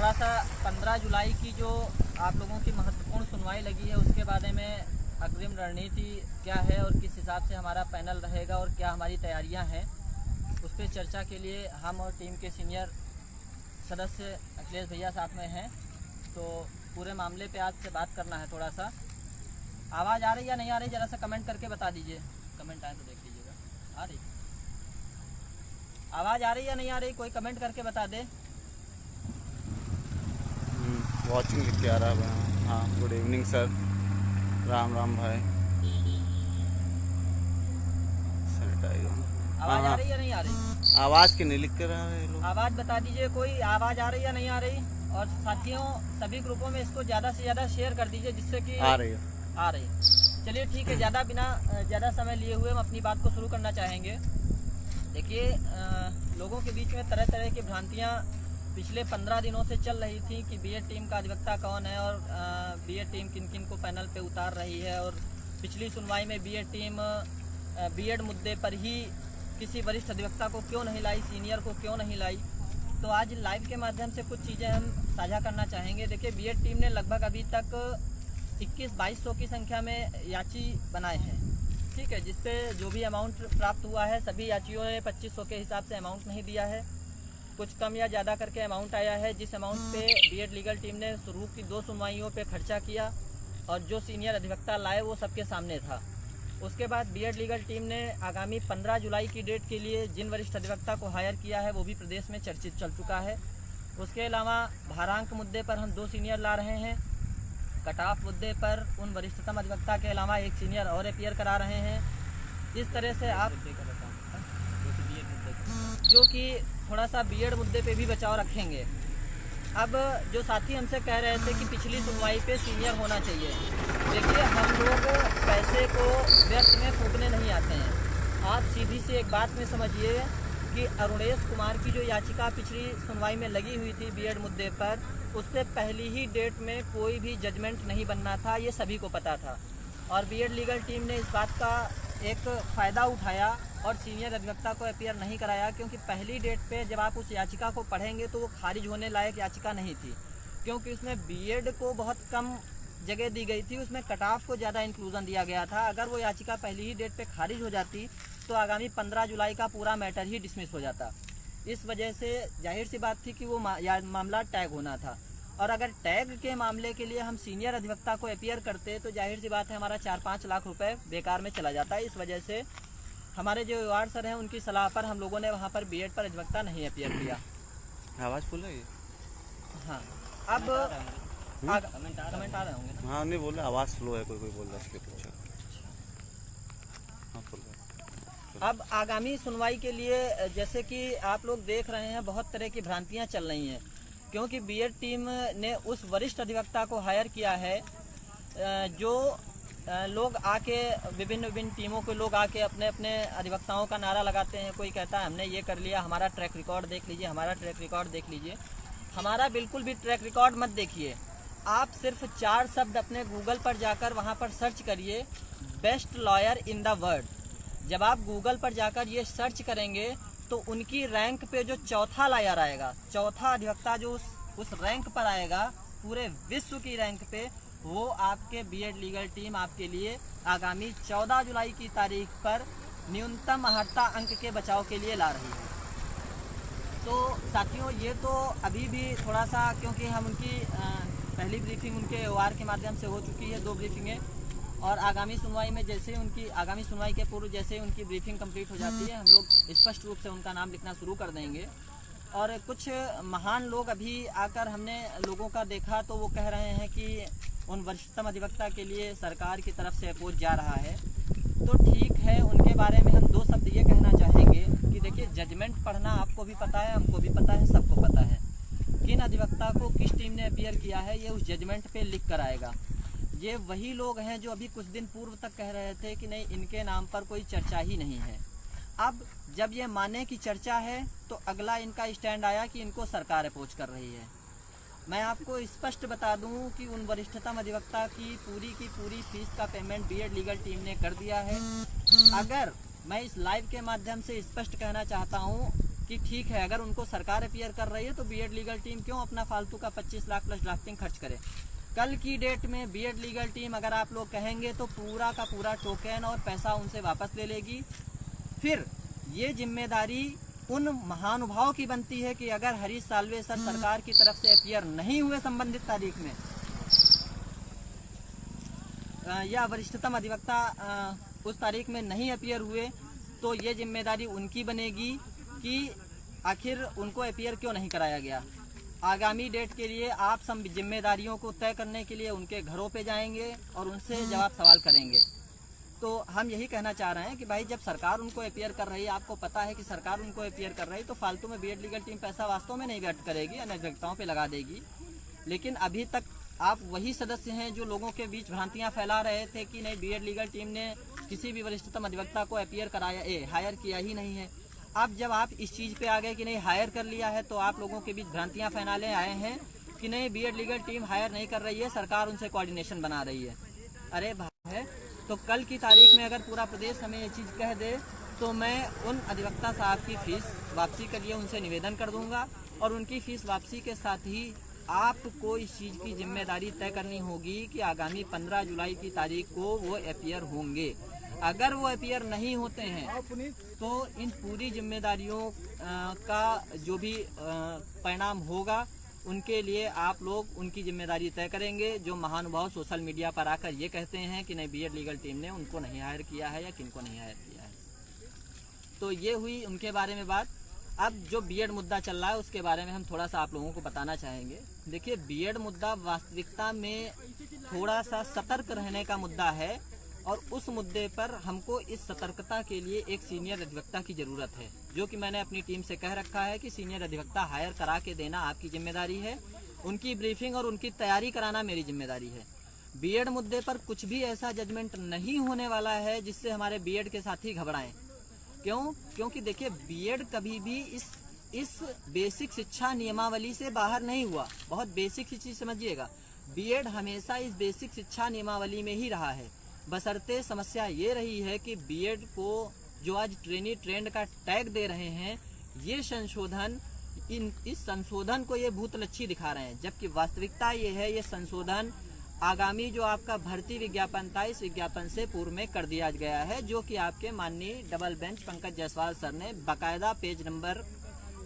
थोड़ा सा 15 जुलाई की जो आप लोगों की महत्वपूर्ण सुनवाई लगी है उसके बारे में अग्रिम रणनीति क्या है और किस हिसाब से हमारा पैनल रहेगा और क्या हमारी तैयारियां हैं, उस पर चर्चा के लिए हम और टीम के सीनियर सदस्य अखिलेश भैया साथ में हैं। तो पूरे मामले पे आज से बात करना है। थोड़ा सा आवाज़ आ रही या नहीं आ रही, ज़रा सा कमेंट करके बता दीजिए। कमेंट आए तो देख लीजिएगा। आ रही आवाज़ आ रही या नहीं आ रही, कोई कमेंट करके बता दे। वॉचिंग लिख के आ रहा है। हाँ, good evening sir. Ram Ram भाई। आवाज़ आ रही या नहीं आ रही? आवाज़ की नहीं लिख कर रहा है लोग। आवाज़ बता दीजिए, कोई आवाज़ आ रही या नहीं आ रही। और साथियों सभी ग्रुपों में इसको ज़्यादा से ज़्यादा शेयर कर दीजिए जिससे कि आ रही है। आ रही। चलिए ठीक है, ज़्यादा समय लिए हुए हम अपनी बात को शुरू करना चाहेंगे। देखिए, लोगों के बीच में तरह तरह की भ्रांतियाँ पिछले 15 दिनों से चल रही थी कि बीएड टीम का अधिवक्ता कौन है और बीएड टीम किन किन को पैनल पे उतार रही है। और पिछली सुनवाई में बीएड टीम बीएड मुद्दे पर ही किसी वरिष्ठ अधिवक्ता को क्यों नहीं लाई, सीनियर को क्यों नहीं लाई। तो आज लाइव के माध्यम से कुछ चीज़ें हम साझा करना चाहेंगे। देखिए, बीएड टीम ने लगभग अभी तक 21-2200 की संख्या में याची बनाए हैं, ठीक है, जिसपे जो भी अमाउंट प्राप्त हुआ है सभी याचियों ने 2500 के हिसाब से अमाउंट नहीं दिया है। कुछ कम या ज़्यादा करके अमाउंट आया है। जिस अमाउंट पे बीएड लीगल टीम ने शुरू की 2 सुनवाइयों पे खर्चा किया और जो सीनियर अधिवक्ता लाए वो सबके सामने था। उसके बाद बीएड लीगल टीम ने आगामी 15 जुलाई की डेट के लिए जिन वरिष्ठ अधिवक्ता को हायर किया है वो भी प्रदेश में चर्चित चल चुका है। उसके अलावा भारांक मुद्दे पर हम 2 सीनियर ला रहे हैं। कट ऑफ मुद्दे पर उन वरिष्ठतम अधिवक्ता के अलावा एक सीनियर और अपीयर करा रहे हैं। इस तरह से आप जो कि थोड़ा सा बीएड मुद्दे पे भी बचाव रखेंगे। अब जो साथी हमसे कह रहे थे कि पिछली सुनवाई पे सीनियर होना चाहिए, देखिए हम लोग पैसे को व्यर्थ में फूकने नहीं आते हैं। आप सीधी सी एक बात में समझिए कि अरुणेश कुमार की जो याचिका पिछली सुनवाई में लगी हुई थी बीएड मुद्दे पर, उस पर पहली ही डेट में कोई भी जजमेंट नहीं बनना था, ये सभी को पता था। और बीएड लीगल टीम ने इस बात का एक फ़ायदा उठाया और सीनियर अधिवक्ता को अपीयर नहीं कराया, क्योंकि पहली डेट पे जब आप उस याचिका को पढ़ेंगे तो वो खारिज होने लायक याचिका नहीं थी, क्योंकि उसमें बीएड को बहुत कम जगह दी गई थी, उसमें कट ऑफ को ज़्यादा इंक्लूजन दिया गया था। अगर वो याचिका पहली ही डेट पे खारिज हो जाती तो आगामी 15 जुलाई का पूरा मैटर ही डिसमिस हो जाता। इस वजह से जाहिर सी बात थी कि वो मामला टैग होना था। और अगर टैग के मामले के लिए हम सीनियर अधिवक्ता को अपीयर करते तो जाहिर सी बात है हमारा 4-5 लाख रुपए बेकार में चला जाता है। इस वजह से हमारे जो वार्ड सर हैं उनकी सलाह पर हम लोगों ने वहाँ पर बीएड पर अधिवक्ता नहीं अपीयर किया। आवाज़ फुल है। हाँ, अब कमेंट आ रहे होंगे ना। हाँ, नहीं बोल रहा, आवाज़ स्लो है, कोई बोल रहा है इसलिए पूछा। हाँ, फुल है। अब आगामी सुनवाई के लिए जैसे कि आप लोग देख रहे हैं बहुत तरह की भ्रांतियाँ चल रही हैं, क्योंकि बीएड टीम ने उस वरिष्ठ अधिवक्ता को हायर किया है जो लोग आके विभिन्न टीमों के लोग आके अपने अपने अधिवक्ताओं का नारा लगाते हैं। कोई कहता है हमने ये कर लिया, हमारा ट्रैक रिकॉर्ड देख लीजिए, हमारा ट्रैक रिकॉर्ड देख लीजिए। हमारा बिल्कुल भी ट्रैक रिकॉर्ड मत देखिए। आप सिर्फ 4 शब्द अपने गूगल पर जाकर वहाँ पर सर्च करिए, best lawyer in the world. जब आप गूगल पर जाकर ये सर्च करेंगे तो उनकी रैंक पे जो चौथा लॉयर आएगा, चौथा अधिवक्ता जो उस रैंक पर आएगा पूरे विश्व की रैंक पे, वो आपके बीएड लीगल टीम आपके लिए आगामी 14 जुलाई की तारीख पर न्यूनतम अर्हता अंक के बचाव के लिए ला रही है। तो साथियों, ये तो अभी भी थोड़ा सा, क्योंकि हम उनकी पहली ब्रीफिंग उनके OR के माध्यम से हो चुकी है, 2 ब्रीफिंगें, और आगामी सुनवाई में जैसे उनकी आगामी सुनवाई के पूर्व जैसे उनकी ब्रीफिंग कंप्लीट हो जाती है, हम लोग स्पष्ट रूप से उनका नाम लिखना शुरू कर देंगे। और कुछ महान लोग अभी आकर हमने लोगों का देखा तो वो कह रहे हैं कि उन वरिष्ठतम अधिवक्ता के लिए सरकार की तरफ से अपोज जा रहा है। तो ठीक है, उनके बारे में हम 2 शब्द ये कहना चाहेंगे कि देखिए, जजमेंट पढ़ना आपको भी पता है, हमको भी पता है, सबको पता है। किन अधिवक्ता को किस टीम ने अपीयर किया है ये उस जजमेंट पे लिख कर आएगा। ये वही लोग हैं जो अभी कुछ दिन पूर्व तक कह रहे थे कि नहीं, इनके नाम पर कोई चर्चा ही नहीं है। अब जब ये माने की चर्चा है तो अगला इनका स्टैंड आया कि इनको सरकार अपोज कर रही है। मैं आपको स्पष्ट बता दूं कि उन वरिष्ठतम अधिवक्ता की पूरी फीस का पेमेंट बीएड लीगल टीम ने कर दिया है। अगर मैं इस लाइव के माध्यम से स्पष्ट कहना चाहता हूं कि ठीक है, अगर उनको सरकार अपीयर कर रही है तो बीएड लीगल टीम क्यों अपना फालतू का 25 लाख प्लस ड्राफ्टिंग खर्च करे। कल की डेट में बीएड लीगल टीम अगर आप लोग कहेंगे तो पूरा का पूरा टोकन और पैसा उनसे वापस ले लेगी। फिर ये जिम्मेदारी उन महानुभाव की बनती है कि अगर हरीश साल्वे सर सरकार की तरफ से अपीयर नहीं हुए संबंधित तारीख में, या वरिष्ठतम अधिवक्ता उस तारीख में नहीं अपीयर हुए, तो ये जिम्मेदारी उनकी बनेगी कि आखिर उनको अपीयर क्यों नहीं कराया गया। आगामी डेट के लिए आप सब जिम्मेदारियों को तय करने के लिए उनके घरों पे जाएंगे और उनसे जवाब सवाल करेंगे। तो हम यही कहना चाह रहे हैं कि भाई जब सरकार उनको अपीयर कर रही है, आपको पता है कि सरकार उनको अपीयर कर रही है, तो फालतू में बीएड लीगल टीम पैसा वास्तव में नहीं व्यर्थ करेगी, अनधिवक्ताओं पे लगा देगी। लेकिन अभी तक आप वही सदस्य हैं जो लोगों के बीच भ्रांतियां फैला रहे थे कि नहीं बीएड लीगल टीम ने किसी भी वरिष्ठतम अधिवक्ता को अपीयर कराया, हायर किया ही नहीं है। अब जब आप इस चीज़ पे आ गए कि नहीं हायर कर लिया है, तो आप लोगों के बीच भ्रांतियां फैलाने आए हैं कि नहीं बीएड लीगल टीम हायर नहीं कर रही है, सरकार उनसे कोऑर्डिनेशन बना रही है। अरे भाई है, तो कल की तारीख में अगर पूरा प्रदेश हमें ये चीज़ कह दे तो मैं उन अधिवक्ता साहब की फ़ीस वापसी के लिए उनसे निवेदन कर दूंगा, और उनकी फ़ीस वापसी के साथ ही आपको इस चीज़ की जिम्मेदारी तय करनी होगी कि आगामी 15 जुलाई की तारीख को वो अपीयर होंगे। अगर वो अपीयर नहीं होते हैं तो इन पूरी जिम्मेदारियों का जो भी परिणाम होगा उनके लिए आप लोग उनकी जिम्मेदारी तय करेंगे। जो महानुभाव सोशल मीडिया पर आकर ये कहते हैं कि नहीं बीएड लीगल टीम ने उनको नहीं हायर किया है या किनको नहीं हायर किया है, तो ये हुई उनके बारे में बात। अब जो बीएड मुद्दा चल रहा है उसके बारे में हम थोड़ा सा आप लोगों को बताना चाहेंगे। देखिए, बीएड मुद्दा वास्तविकता में थोड़ा सा सतर्क रहने का मुद्दा है, और उस मुद्दे पर हमको इस सतर्कता के लिए एक सीनियर अधिवक्ता की ज़रूरत है, जो कि मैंने अपनी टीम से कह रखा है कि सीनियर अधिवक्ता हायर करा के देना आपकी जिम्मेदारी है, उनकी ब्रीफिंग और उनकी तैयारी कराना मेरी जिम्मेदारी है। बीएड मुद्दे पर कुछ भी ऐसा जजमेंट नहीं होने वाला है जिससे हमारे बीएड के साथी घबराएं। क्योंकि देखिए, बीएड कभी भी इस बेसिक शिक्षा नियमावली से बाहर नहीं हुआ। बहुत बेसिक चीज़ समझिएगा, बीएड हमेशा इस बेसिक शिक्षा नियमावली में ही रहा है। बशर्ते समस्या ये रही है कि बीएड को जो आज ट्रेनी ट्रेंड का टैग दे रहे हैं, ये संशोधन इस संशोधन को ये भूतलच्छी दिखा रहे हैं, जबकि वास्तविकता ये है ये संशोधन आगामी जो आपका भर्ती विज्ञापन था इस विज्ञापन से पूर्व में कर दिया गया है, जो कि आपके माननीय double bench Pankaj Jaiswal sir ने बाकायदा पेज नंबर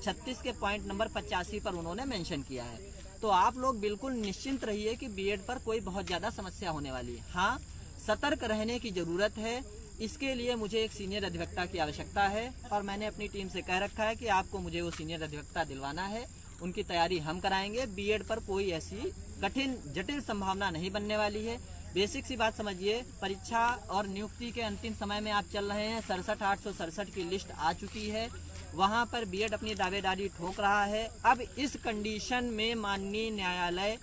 36 के पॉइंट नंबर 85 पर उन्होंने मेंशन किया है। तो आप लोग बिल्कुल निश्चिंत रहिए कि बीएड पर कोई बहुत ज़्यादा समस्या होने वाली है। हाँ, सतर्क रहने की ज़रूरत है। इसके लिए मुझे एक सीनियर अधिवक्ता की आवश्यकता है, और मैंने अपनी टीम से कह रखा है कि आपको मुझे वो सीनियर अधिवक्ता दिलवाना है, उनकी तैयारी हम कराएंगे। बीएड पर कोई ऐसी कठिन जटिल संभावना नहीं बनने वाली है। बेसिक सी बात समझिए, परीक्षा और नियुक्ति के अंतिम समय में आप चल रहे हैं। 67,867 की लिस्ट आ चुकी है, वहां पर बीएड अपनी दावेदारी ठोक रहा है। अब इस कंडीशन में माननीय न्यायालय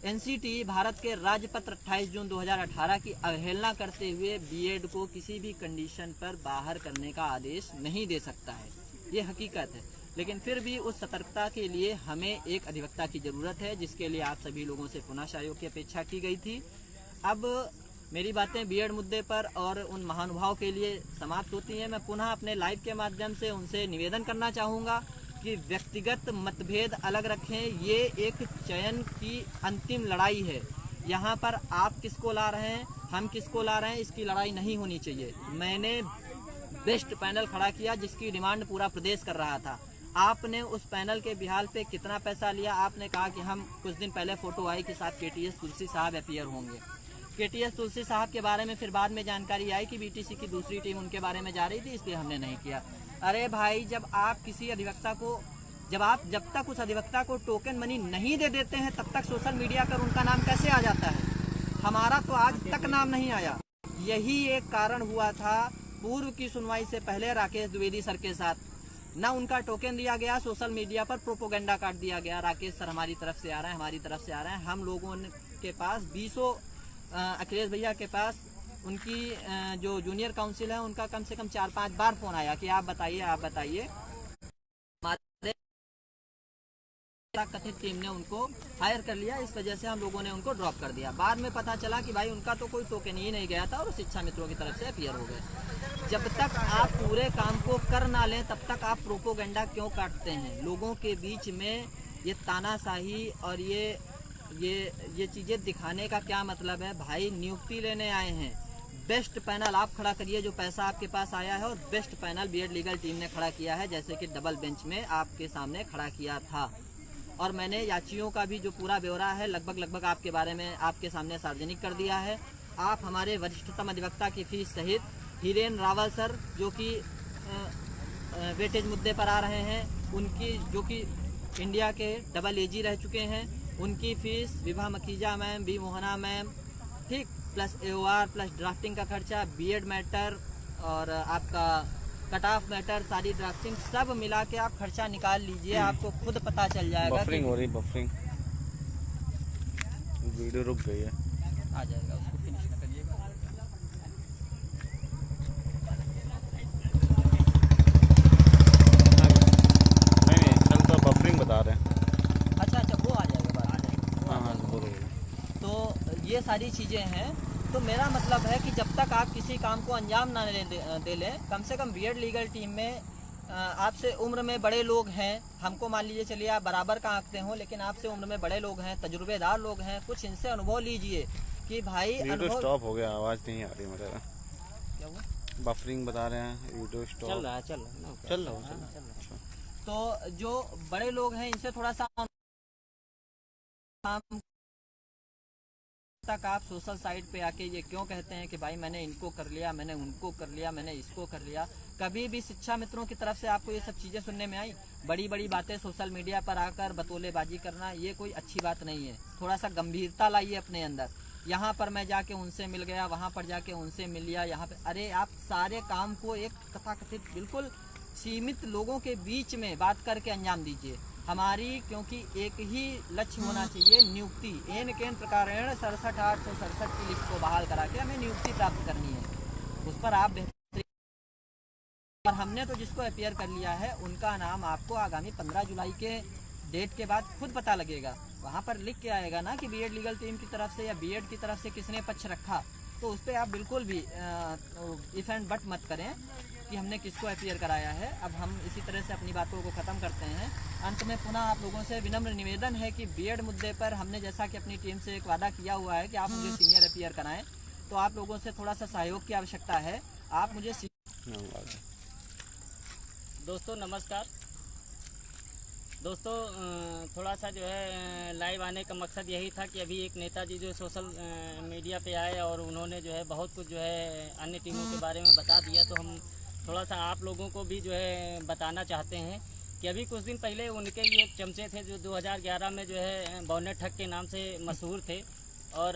एनसीटी भारत के राजपत्र 28 जून 2018 की अवहेलना करते हुए बीएड को किसी भी कंडीशन पर बाहर करने का आदेश नहीं दे सकता है, ये हकीकत है। लेकिन फिर भी उस सतर्कता के लिए हमें एक अधिवक्ता की ज़रूरत है, जिसके लिए आप सभी लोगों से पुनः सहयोग की अपेक्षा की गई थी। अब मेरी बातें बीएड मुद्दे पर और उन महानुभाव के लिए समाप्त होती हैं। मैं पुनः अपने लाइव के माध्यम से उनसे निवेदन करना चाहूँगा कि व्यक्तिगत मतभेद अलग रखें। ये एक चयन की अंतिम लड़ाई है। यहाँ पर आप किसको ला रहे हैं, हम किसको ला रहे हैं, इसकी लड़ाई नहीं होनी चाहिए। मैंने बेस्ट पैनल खड़ा किया जिसकी डिमांड पूरा प्रदेश कर रहा था। आपने उस पैनल के बिहाल पे कितना पैसा लिया? आपने कहा कि हम कुछ दिन पहले फोटो आई के साथ केटीएस तुलसी साहब अपीयर होंगे। केटीएस तुलसी साहब के बारे में फिर बाद में जानकारी आई कि बीटीसी की दूसरी टीम उनके बारे में जा रही थी, इसलिए हमने नहीं किया। अरे भाई, जब आप किसी अधिवक्ता को जब तक उस अधिवक्ता को टोकन मनी नहीं दे देते हैं तब तक सोशल मीडिया पर उनका नाम कैसे आ जाता है? हमारा तो आज तक नाम नहीं आया। यही एक कारण हुआ था पूर्व की सुनवाई से पहले राकेश द्विवेदी सर के साथ, ना उनका टोकन दिया गया, सोशल मीडिया पर प्रोपोगेंडा काट दिया गया। राकेश सर हमारी तरफ से आ रहे हैं, हमारी तरफ से आ रहे हैं। हम लोगों के पास 20 अखिलेश भैया के पास उनकी जो जूनियर काउंसिल है उनका कम से कम 4-5 बार फोन आया कि आप बताइए कथित टीम ने उनको हायर कर लिया, इस वजह से हम लोगों ने उनको ड्रॉप कर दिया। बाद में पता चला कि भाई उनका तो कोई टोकन ही नहीं गया था और शिक्षा मित्रों की तरफ से अपीयर हो गए। जब तक आप पूरे काम को कर ना लें तब तक आप प्रोपोगेंडा क्यों काटते हैं? लोगों के बीच में ये तानाशाही और ये चीज़ें दिखाने का क्या मतलब है? भाई नियुक्ति लेने आए हैं, बेस्ट पैनल आप खड़ा करिए जो पैसा आपके पास आया है, और बेस्ट पैनल बीएड लीगल टीम ने खड़ा किया है, जैसे कि डबल बेंच में आपके सामने खड़ा किया था। और मैंने याचियों का भी जो पूरा ब्यौरा है लगभग आपके बारे में आपके सामने सार्वजनिक कर दिया है। आप हमारे वरिष्ठतम अधिवक्ता की फीस सहित हिरेन रावल सर जो कि वेटेज मुद्दे पर आ रहे हैं, उनकी जो कि इंडिया के डबल एजी रह चुके हैं, उनकी fees, Vibha Makhija ma'am, B Mohana ma'am, ठीक, प्लस AOR प्लस ड्राफ्टिंग का खर्चा, बीएड मैटर और आपका कट ऑफ मैटर, सारी ड्राफ्टिंग सब मिला के आप खर्चा निकाल लीजिए, आपको खुद पता चल जाएगा। बफरिंग हो रही, बफरिंग, वीडियो रुक गई है, आ जाएगा, उसको फिनिश करिएगा। नहीं चल तो बफरिंग बता रहे हैं। अच्छा वो आ जाएगा, बात आ जाएगा। हाँ जरूर। तो ये सारी चीज़ें हैं। तो मेरा मतलब है कि जब तक आप किसी काम को अंजाम ना दे लें, कम से कम बीएड लीगल टीम में आपसे उम्र में बड़े लोग हैं, हमको मान लीजिए चलिए आप बराबर का आंकते हो, लेकिन आपसे उम्र में बड़े लोग हैं, तजुर्बेदार लोग हैं, कुछ इनसे अनुभव लीजिए कि भाई वीडियो स्टॉप हो गया, आवाज़ नहीं आ रही मेरे। क्या हुआ? बफरिंग बता रहे हैं, वीडियो स्टॉप चल रहा है। तो जो बड़े लोग हैं इनसे थोड़ा सा तक आप सोशल साइट पे आके ये क्यों कहते हैं कि भाई मैंने इनको कर लिया, मैंने उनको कर लिया, मैंने इसको कर लिया? कभी भी शिक्षा मित्रों की तरफ से आपको ये सब चीज़ें सुनने में आई? बड़ी बड़ी बातें सोशल मीडिया पर आकर बतौलेबाजी करना ये कोई अच्छी बात नहीं है। थोड़ा सा गंभीरता लाइए अपने अंदर। यहाँ पर मैं जाके उनसे मिल गया, वहाँ पर जाके उनसे मिल लिया, यहाँ पे, अरे आप सारे काम को एक तथाकथित बिल्कुल सीमित लोगों के बीच में बात करके अंजाम दीजिए। हमारी क्योंकि एक ही लक्ष्य होना चाहिए, नियुक्ति। एन केन प्रकारेण 67,867 की लिस्ट को बहाल करा के हमें नियुक्ति प्राप्त करनी है, उस पर आप बेहतरीन। और हमने तो जिसको अपीयर कर लिया है उनका नाम आपको आगामी 15 जुलाई के डेट के बाद खुद पता लगेगा। वहाँ पर लिख के आएगा ना कि बीएड लीगल टीम की तरफ से या बीएड की तरफ से किसने पक्ष रखा, तो उस पर आप बिल्कुल भी इफ एंड बट मत करें कि हमने किसको अपीयर कराया है। अब हम इसी तरह से अपनी बातों को ख़त्म करते हैं। अंत में पुनः आप लोगों से विनम्र निवेदन है कि बीएड मुद्दे पर हमने जैसा कि अपनी टीम से एक वादा किया हुआ है कि आप मुझे सीनियर अपीयर कराएं, तो आप लोगों से थोड़ा सा सहयोग की आवश्यकता है। आप मुझे दोस्तों नमस्कार। दोस्तों थोड़ा सा जो है लाइव आने का मकसद यही था कि अभी एक नेताजी जो सोशल मीडिया पे आए और उन्होंने जो है बहुत कुछ जो है अन्य टीमों के बारे में बता दिया, तो हम थोड़ा सा आप लोगों को भी जो है बताना चाहते हैं कि अभी कुछ दिन पहले उनके ये एक चमचे थे जो 2011 में जो है बौने ठग के नाम से मशहूर थे और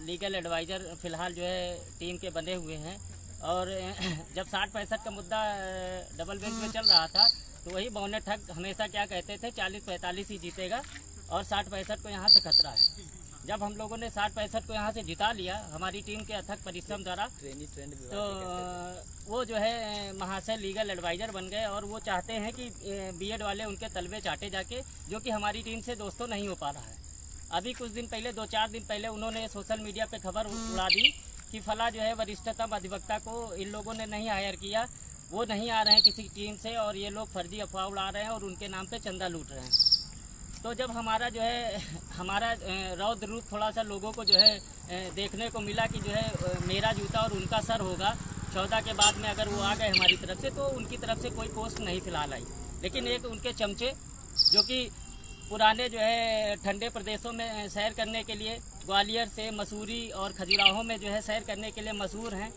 लीगल एडवाइज़र फ़िलहाल जो है टीम के बने हुए हैं। और जब 60-65 का मुद्दा डबल बेंच में चल रहा था तो वही बौने ठग हमेशा क्या कहते थे 40-45 ही जीतेगा और 60-65 को यहाँ से खतरा है। जब हम लोगों ने 60-65 को यहाँ से जिता लिया हमारी टीम के अथक परिश्रम द्वारा, तो वो जो है महाशय लीगल एडवाइज़र बन गए और वो चाहते हैं कि बीएड वाले उनके तलबे चाटे जाके, जो कि हमारी टीम से दोस्तों नहीं हो पा रहा है। अभी कुछ दिन पहले 2-4 दिन पहले उन्होंने सोशल मीडिया पे खबर उड़ा दी कि फला जो है वरिष्ठतम अधिवक्ता को इन लोगों ने नहीं हायर किया, वो नहीं आ रहे हैं किसी टीम से और ये लोग फर्जी अफवाह उड़ा रहे हैं और उनके नाम पे चंदा लूट रहे हैं। तो जब हमारा जो है हमारा रौद्र रूप थोड़ा सा लोगों को जो है देखने को मिला कि जो है मेरा जूता और उनका सर होगा 14 के बाद में अगर वो आ गए हमारी तरफ से, तो उनकी तरफ से कोई पोस्ट नहीं फिलहाल आई। लेकिन एक उनके चमचे जो कि पुराने जो है ठंडे प्रदेशों में सैर करने के लिए ग्वालियर से मसूरी और खजुराहो में जो है सैर करने के लिए मशहूर हैं,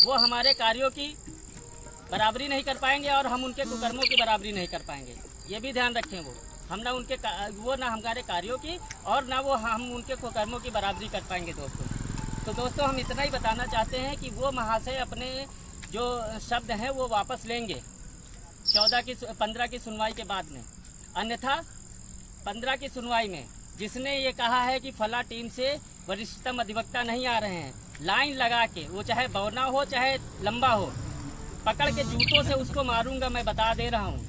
वो हमारे कार्यों की बराबरी नहीं कर पाएंगे और हम उनके कुकर्मों की बराबरी नहीं कर पाएंगे। ये भी ध्यान रखें, वो ना हमारे कार्यों की और ना वो हम उनके कुकर्मों की बराबरी कर पाएंगे दोस्तों। तो दोस्तों हम इतना ही बताना चाहते हैं कि वो महाशय अपने जो शब्द हैं वो वापस लेंगे 15 की सुनवाई के बाद में। अन्यथा 15 की सुनवाई में जिसने ये कहा है कि फला टीम से वरिष्ठतम अधिवक्ता नहीं आ रहे हैं, लाइन लगा के, वो चाहे बौना हो चाहे लंबा हो, पकड़ के जूतों से उसको मारूंगा। मैं बता दे रहा हूँ,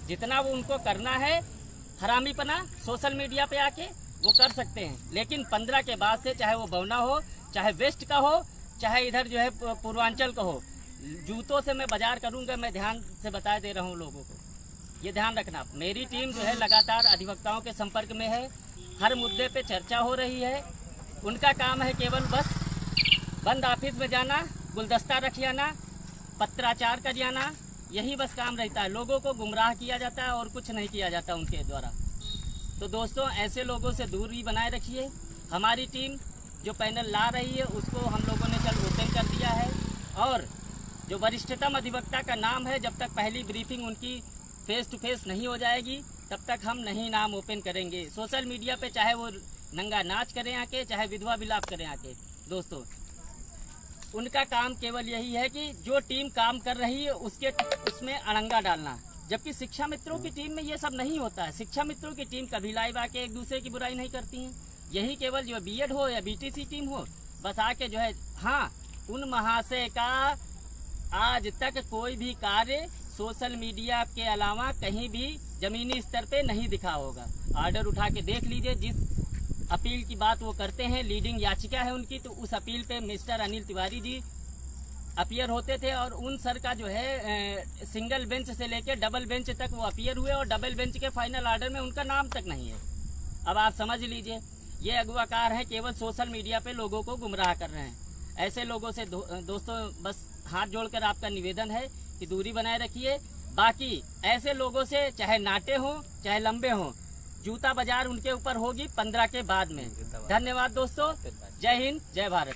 जितना वो उनको करना है हरामीपना सोशल मीडिया पे आके वो कर सकते हैं, लेकिन 15 के बाद से चाहे वो बवना हो, चाहे वेस्ट का हो, चाहे इधर जो है पूर्वांचल का हो, जूतों से मैं बाजार करूंगा। मैं ध्यान से बता दे रहा हूँ लोगों को, ये ध्यान रखना। मेरी टीम जो है लगातार अधिवक्ताओं के संपर्क में है, हर मुद्दे पे चर्चा हो रही है। उनका काम है केवल बस बंद ऑफिस में जाना, गुलदस्ता रख जाना, पत्राचार कर जाना, यही बस काम रहता है। लोगों को गुमराह किया जाता है और कुछ नहीं किया जाता उनके द्वारा। तो दोस्तों, ऐसे लोगों से दूरी बनाए रखिए। हमारी टीम जो पैनल ला रही है उसको हम लोगों ने कल ओपन कर दिया है, और जो वरिष्ठतम अधिवक्ता का नाम है, जब तक पहली ब्रीफिंग उनकी फेस टू फेस नहीं हो जाएगी तब तक हम नहीं नाम ओपन करेंगे। सोशल मीडिया पे चाहे वो नंगा नाच करें आके, चाहे विधवा विलाप करें आके, दोस्तों उनका काम केवल यही है कि जो टीम काम कर रही है उसमें अड़ंगा डालना। जबकि शिक्षा मित्रों की टीम में ये सब नहीं होता है। शिक्षा मित्रों की टीम कभी लाइव आके एक दूसरे की बुराई नहीं करती हैं। यही केवल जो बीएड हो या बीटीसी टीम हो, बस आके जो है, हाँ, उन महाशय का आज तक कोई भी कार्य सोशल मीडिया के अलावा कहीं भी जमीनी स्तर पे नहीं दिखा होगा। ऑर्डर उठा के देख लीजिए, जिस अपील की बात वो करते हैं, लीडिंग याचिका है उनकी, तो उस अपील पे मिस्टर अनिल तिवारी जी अपीयर होते थे, और उन सर का जो है सिंगल बेंच से लेकर डबल बेंच तक वो अपीयर हुए, और डबल बेंच के फाइनल ऑर्डर में उनका नाम तक नहीं है। अब आप समझ लीजिए, ये अगवाकार है, केवल सोशल मीडिया पे लोगों को गुमराह कर रहे हैं। ऐसे लोगों से दोस्तों बस हाथ जोड़कर आपका निवेदन है कि दूरी बनाए रखिए। बाकी ऐसे लोगों से चाहे नाटे हों चाहे लंबे हों, जूता बाजार उनके ऊपर होगी 15 के बाद में। धन्यवाद दोस्तों, जय हिंद, जय भारत।